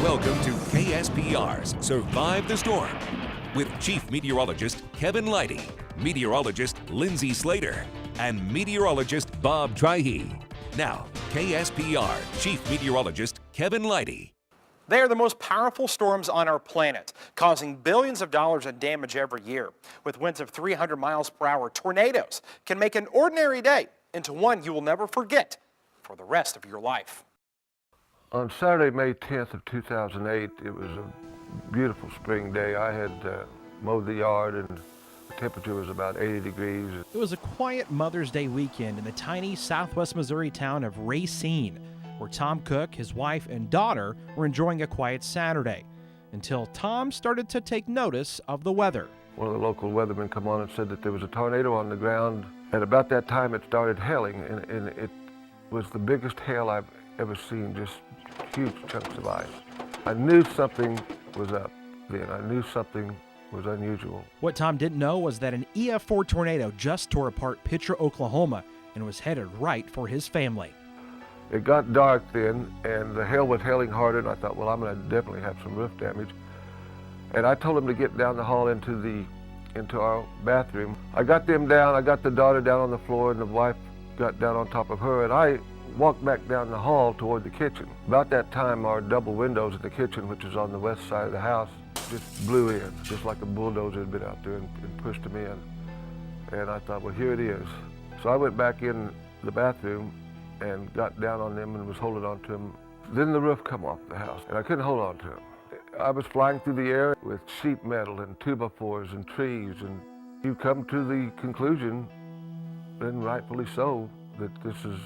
Welcome to KSPR's Survive the Storm with Chief Meteorologist Kevin Leidy, Meteorologist Lindsay Slater, and Meteorologist Bob Trihey. Now, KSPR Chief Meteorologist Kevin Leidy. They are the most powerful storms on our planet, causing billions of dollars in damage every year. With winds of 300 miles per hour, tornadoes can make an ordinary day into one you will never forget for the rest of your life. On Saturday, May 10th of 2008, it was a beautiful spring day. I had mowed the yard and the temperature was about 80 degrees. It was a quiet Mother's Day weekend in the tiny southwest Missouri town of Racine, where Tom Cook, his wife, and daughter were enjoying a quiet Saturday, until Tom started to take notice of the weather. One of the local weathermen come on and said that there was a tornado on the ground, and about that time it started hailing, and it was the biggest hail I've ever seen, just huge chunks of ice. I knew something was up then. I knew something was unusual. What Tom didn't know was that an EF4 tornado just tore apart Pitcher, Oklahoma, and was headed right for his family. It got dark then, and the hail was hailing harder, and I thought, well, I'm going to definitely have some roof damage. And I told him to get down the hall into our bathroom. I got them down. I got the daughter down on the floor, and the wife got down on top of her, and I walked back down the hall toward the kitchen. About that time, our double windows in the kitchen, which is on the west side of the house, just blew in, just like a bulldozer had been out there and pushed them in. And I thought, well, here it is. So I went back in the bathroom and got down on them and was holding on to them. Then the roof come off the house, and I couldn't hold on to them. I was flying through the air with sheet metal and 2x4s and trees, and you come to the conclusion, and rightfully so, that this is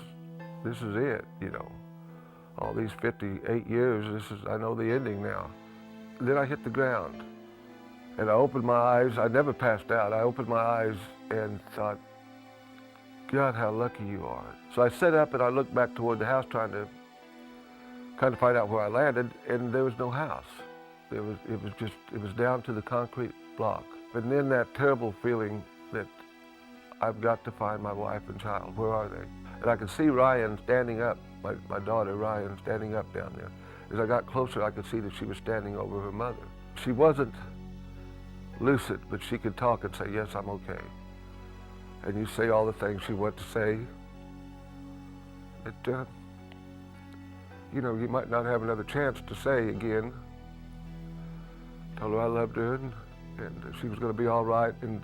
it, you know. All these 58 years, I know the ending now. Then I hit the ground, and I opened my eyes. I never passed out. I opened my eyes and thought, God, how lucky you are. So I sat up and I looked back toward the house, trying to kind of find out where I landed, and there was no house. It was down to the concrete block. And then that terrible feeling that I've got to find my wife and child. Where are they? And I could see Ryan standing up, my daughter Ryan standing up down there. As I got closer, I could see that she was standing over her mother. She wasn't lucid, but she could talk and say, yes, I'm okay. And you say all the things she wanted to say. That, you know, you might not have another chance to say again. Told her I loved her and she was going to be all right. And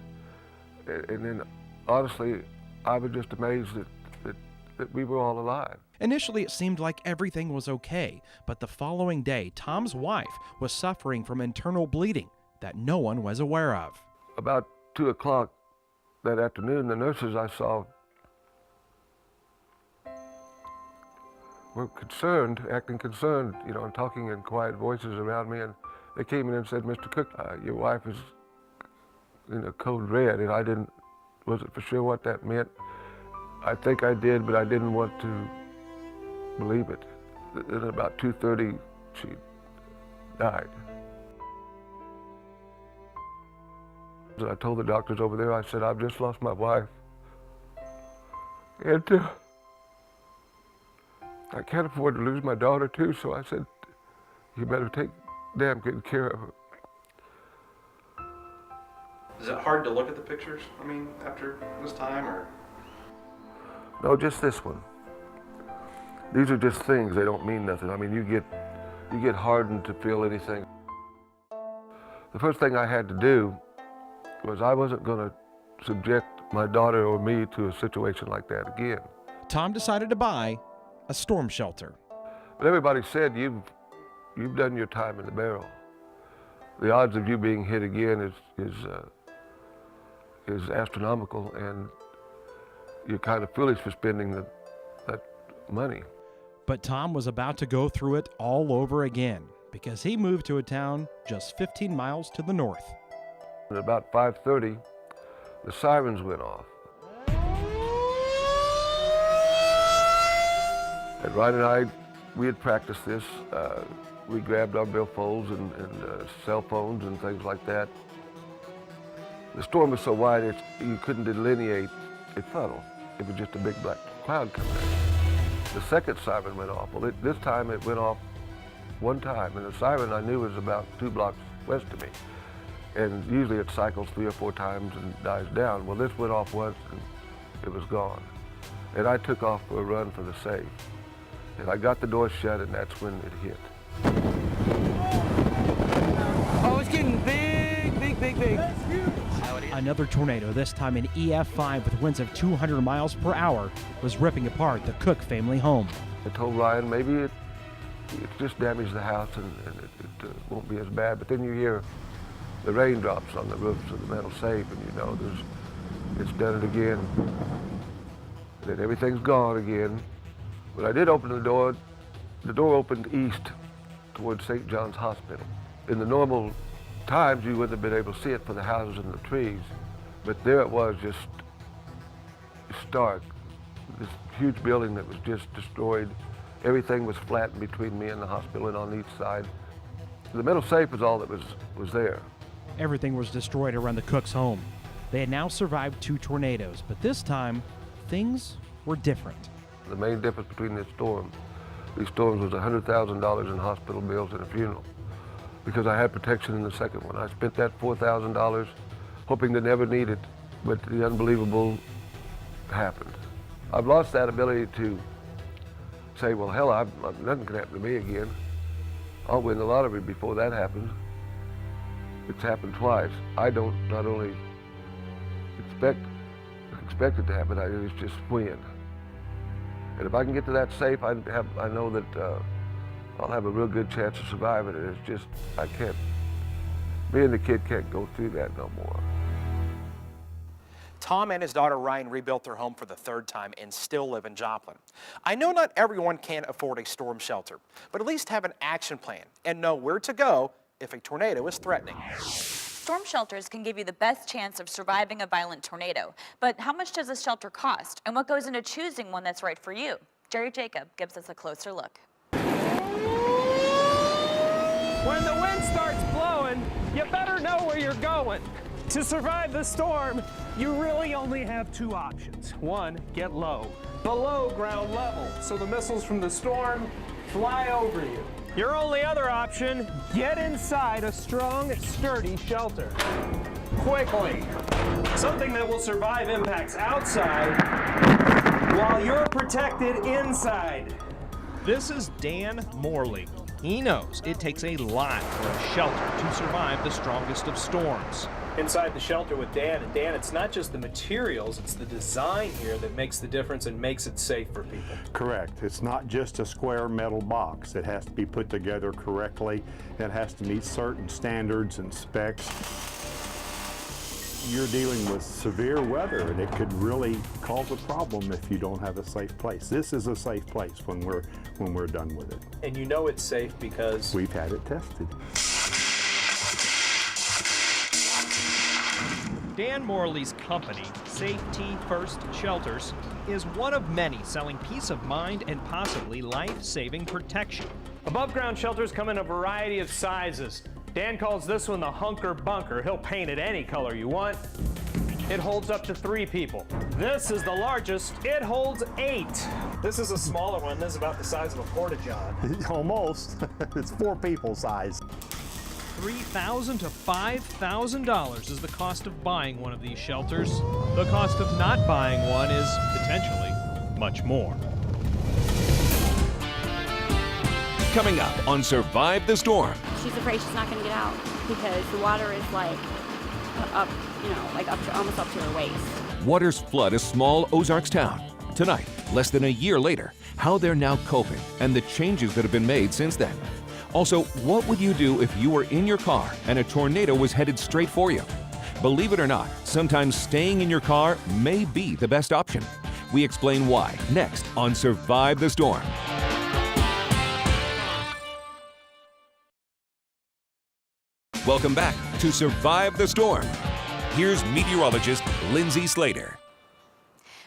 then, honestly, I was just amazed that we were all alive. Initially, it seemed like everything was okay, but the following day, Tom's wife was suffering from internal bleeding that no one was aware of. About 2 o'clock that afternoon, the nurses I saw were concerned, acting concerned, you know, and talking in quiet voices around me, and they came in and said, Mr. Cook, your wife is in a code red, and wasn't for sure what that meant. I think I did, but I didn't want to believe it. At about 2:30, she died. I told the doctors over there, I said, I've just lost my wife. And I can't afford to lose my daughter too, so I said, you better take damn good care of her. Is it hard to look at the pictures, after this time, or? No, just this one. These are just things, they don't mean nothing. You get hardened to feel anything. The first thing I had to do was I wasn't going to subject my daughter or me to a situation like that again. Tom decided to buy a storm shelter. But everybody said, you've done your time in the barrel. The odds of you being hit again is astronomical, and you're kind of foolish for spending that money. But Tom was about to go through it all over again because he moved to a town just 15 miles to the north. At about 5:30, the sirens went off. And Ryan and I, we had practiced this. We grabbed our billfolds and cell phones and things like that. The storm was so wide you couldn't delineate a funnel. It was just a big black cloud coming in. The second siren went off. Well, this time it went off one time, and the siren I knew was about 2 blocks west of me. And usually it cycles 3 or 4 times and dies down. Well, this went off once and it was gone. And I took off for a run for the safe. And I got the door shut, and that's when it hit. Oh, it's getting big, big, big, big. Another tornado, this time an EF5 with winds of 200 miles per hour, was ripping apart the Cook family home. I told Ryan maybe it just damaged the house and it won't be as bad. But then you hear the raindrops on the roofs of the metal safe, and you know it's done it again. Then everything's gone again. When I did open the door opened east towards St. John's Hospital. In the normal times, you wouldn't have been able to see it for the houses and the trees, but there it was, just stark. This huge building that was just destroyed. Everything was flattened between me and the hospital and on each side. The metal safe was all that was there. Everything was destroyed around the Cook's home. They had now survived 2 tornadoes, but this time, things were different. The main difference between these storms was $100,000 in hospital bills and a funeral, because I had protection in the second one. I spent that $4,000 hoping to never need it, but the unbelievable happened. I've lost that ability to say, well, hell, nothing can happen to me again. I'll win the lottery before that happens. It's happened twice. I don't not only expect it to happen, it's just when. And if I can get to that safe, I know that I'll have a real good chance of surviving it. It's just, me and the kid can't go through that no more. Tom and his daughter Ryan rebuilt their home for the 3rd time and still live in Joplin. I know not everyone can afford a storm shelter, but at least have an action plan and know where to go if a tornado is threatening. Storm shelters can give you the best chance of surviving a violent tornado. But how much does a shelter cost? And what goes into choosing one that's right for you? Jerry Jacob gives us a closer look. When the wind starts blowing, you better know where you're going. To survive the storm, you really only have 2 options. 1, get low, below ground level, so the missiles from the storm fly over you. Your only other option, get inside a strong, sturdy shelter. Quickly. Something that will survive impacts outside while you're protected inside. This is Dan Morley. He knows it takes a lot for a shelter to survive the strongest of storms. Inside the shelter with Dan, and Dan, it's not just the materials, it's the design here that makes the difference and makes it safe for people. Correct. It's not just a square metal box. It has to be put together correctly. It has to meet certain standards and specs. You're dealing with severe weather, and it could really cause a problem if you don't have a safe place. This is a safe place when we're done with it. And you know it's safe because we've had it tested. Dan Morley's company, Safety First Shelters, is one of many selling peace of mind and possibly life-saving protection. Above ground shelters come in a variety of sizes. Dan calls this one the Hunker Bunker. He'll paint it any color you want. It holds up to 3 people. This is the largest. It holds 8. this is a smaller one. This is about the size of a porta-john. Almost. It's 4 people size. $3,000 to $5,000 is the cost of buying one of these shelters. The cost of not buying one is potentially much more. Coming up on Survive the Storm. She's afraid she's not going to get out because the water is like up, almost up to her waist. Waters flood a small Ozarks town. Tonight, less than a year later, how they're now coping and the changes that have been made since then. Also, what would you do if you were in your car and a tornado was headed straight for you? Believe it or not, sometimes staying in your car may be the best option. We explain why next on Survive the Storm. Welcome back to Survive the Storm. Here's meteorologist Lindsay Slater.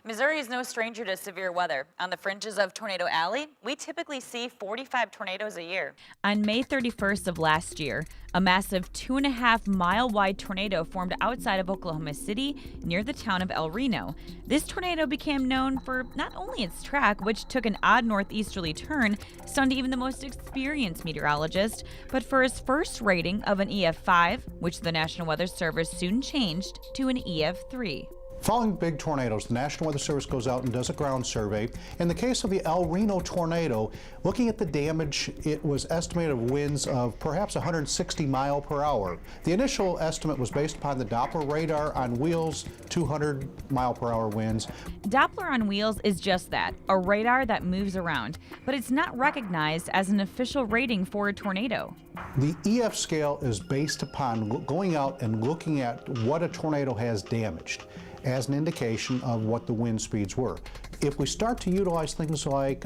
Missouri is no stranger to severe weather. On the fringes of Tornado Alley, we typically see 45 tornadoes a year. On May 31st of last year, a massive 2.5-mile-wide tornado formed outside of Oklahoma City near the town of El Reno. This tornado became known for not only its track, which took an odd northeasterly turn, stunned even the most experienced meteorologist, but for his first rating of an EF5, which the National Weather Service soon changed to an EF3. Following big tornadoes, the National Weather Service goes out and does a ground survey. In the case of the El Reno tornado, looking at the damage, it was estimated of winds of perhaps 160 miles per hour. The initial estimate was based upon the Doppler radar on wheels, 200 mile per hour winds. Doppler on wheels is just that, a radar that moves around, but it's not recognized as an official rating for a tornado. The EF scale is based upon going out and looking at what a tornado has damaged as an indication of what the wind speeds were. If we start to utilize things like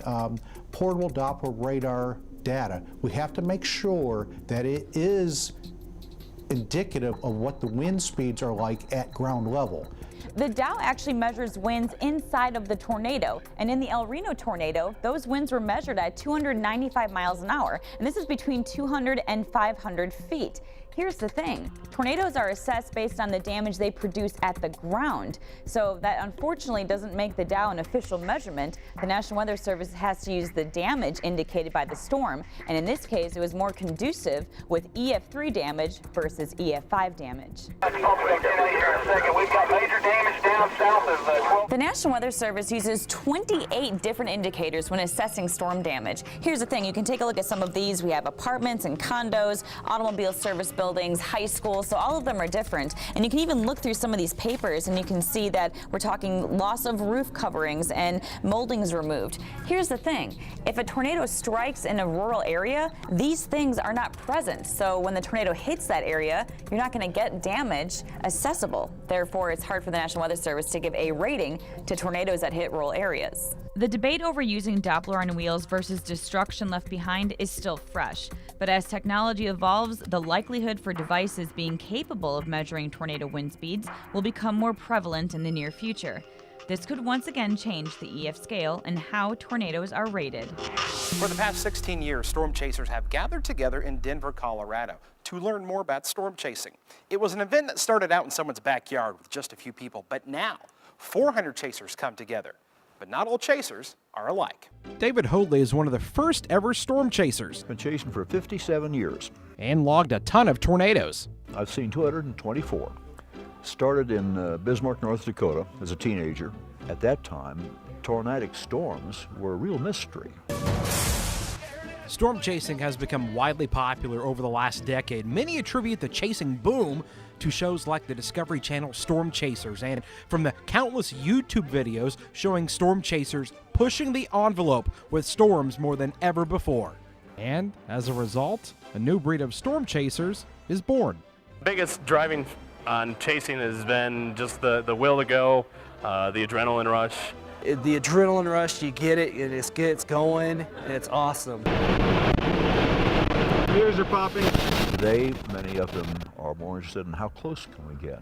portable Doppler radar data, we have to make sure that it is indicative of what the wind speeds are like at ground level. The Dow actually measures winds inside of the tornado, and in the El Reno tornado, those winds were measured at 295 miles an hour, and this is between 200 and 500 feet. Here's the thing, tornadoes are assessed based on the damage they produce at the ground. So that unfortunately doesn't make the Dow an official measurement. The National Weather Service has to use the damage indicated by the storm. And in this case, it was more conducive with EF3 damage versus EF5 damage. The National Weather Service uses 28 different indicators when assessing storm damage. Here's the thing, you can take a look at some of these. We have apartments and condos, automobile service buildings, high schools, so all of them are different. And you can even look through some of these papers and you can see that we're talking loss of roof coverings and moldings removed. Here's the thing, if a tornado strikes in a rural area, these things are not present. So when the tornado hits that area, you're not going to get damage accessible. Therefore, it's hard for the National Weather Service to give a rating to tornadoes that hit rural areas. The debate over using Doppler on wheels versus destruction left behind is still fresh, but as technology evolves, the likelihood for devices being capable of measuring tornado wind speeds will become more prevalent in the near future. This could once again change the EF scale and how tornadoes are rated. For the past 16 years, storm chasers have gathered together in Denver, Colorado to learn more about storm chasing. It was an event that started out in someone's backyard with just a few people, but now 400 chasers come together. But not all chasers are alike. David Hoadley is one of the first ever storm chasers Been chasing for 57 years. and logged a ton of tornadoes. I've seen 224. Started in Bismarck, North Dakota as a teenager. At that time, tornadic storms were a real mystery. Storm chasing has become widely popular over the last decade. Many attribute the chasing boom to shows like the Discovery Channel Storm Chasers and from the countless YouTube videos showing storm chasers pushing the envelope with storms more than ever before. And as a result, a new breed of storm chasers is born. Biggest driving on chasing has been just the will to go, the adrenaline rush. The adrenaline rush, you get it, it just gets going, and it's awesome. Ears are popping. Today, many of them are more interested in how close can we get.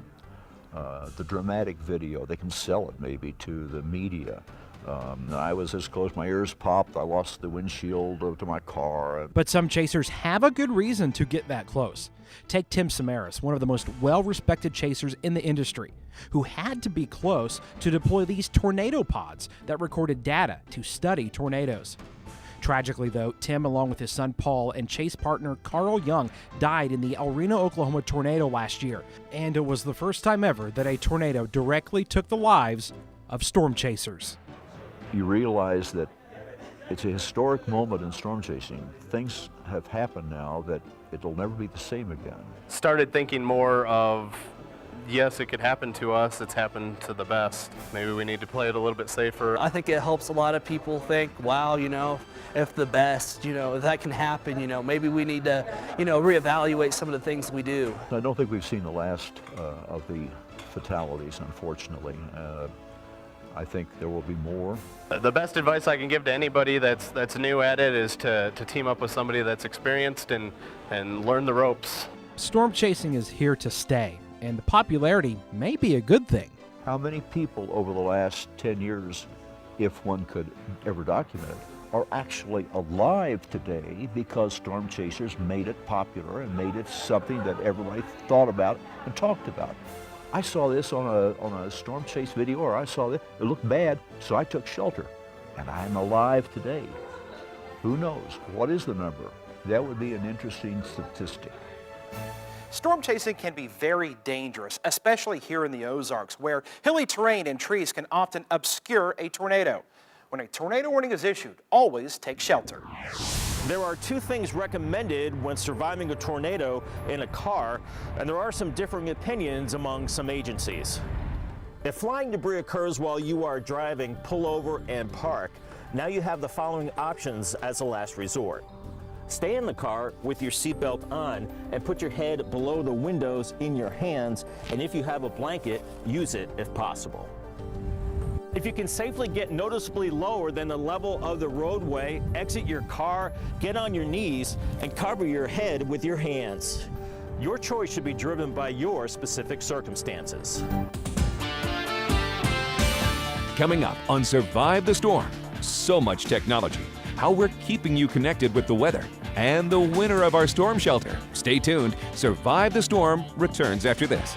The dramatic video, they can sell it maybe to the media. I was this close, my ears popped, I lost the windshield to my car. But some chasers have a good reason to get that close. Take Tim Samaras, one of the most well-respected chasers in the industry, who had to be close to deploy these tornado pods that recorded data to study tornadoes. Tragically, though, Tim, along with his son Paul and chase partner Carl Young, died in the El Reno, Oklahoma tornado last year. And it was the first time ever that a tornado directly took the lives of storm chasers. You realize that it's a historic moment in storm chasing. Things have happened now that it'll never be the same again. Started thinking more of, yes, it could happen to us, it's happened to the best. Maybe we need to play it a little bit safer. I think it helps a lot of people think, wow, if the best, if that can happen, maybe we need to, reevaluate some of the things we do. I don't think we've seen the last of the fatalities, unfortunately. I think there will be more. The best advice I can give to anybody that's new at it is to team up with somebody that's experienced and learn the ropes. Storm chasing is here to stay, and the popularity may be a good thing. How many people over the last 10 years, if one could ever document it, are actually alive today because storm chasers made it popular and made it something that everybody thought about and talked about? I saw this on a storm chase video, or I saw it looked bad, so I took shelter, and I'm alive today. Who knows? What is the number? That would be an interesting statistic. Storm chasing can be very dangerous, especially here in the Ozarks, where hilly terrain and trees can often obscure a tornado. When a tornado warning is issued, always take shelter. There are two things recommended when surviving a tornado in a car, and there are some differing opinions among some agencies. If flying debris occurs while you are driving, pull over and park. Now you have the following options as a last resort. Stay in the car with your seatbelt on and put your head below the windows in your hands, and if you have a blanket, use it if possible. If you can safely get noticeably lower than the level of the roadway, exit your car, get on your knees, and cover your head with your hands. Your choice should be driven by your specific circumstances. Coming up on Survive the Storm, so much technology, how we're keeping you connected with the weather, and the winner of our storm shelter. Stay tuned. Survive the Storm returns after this.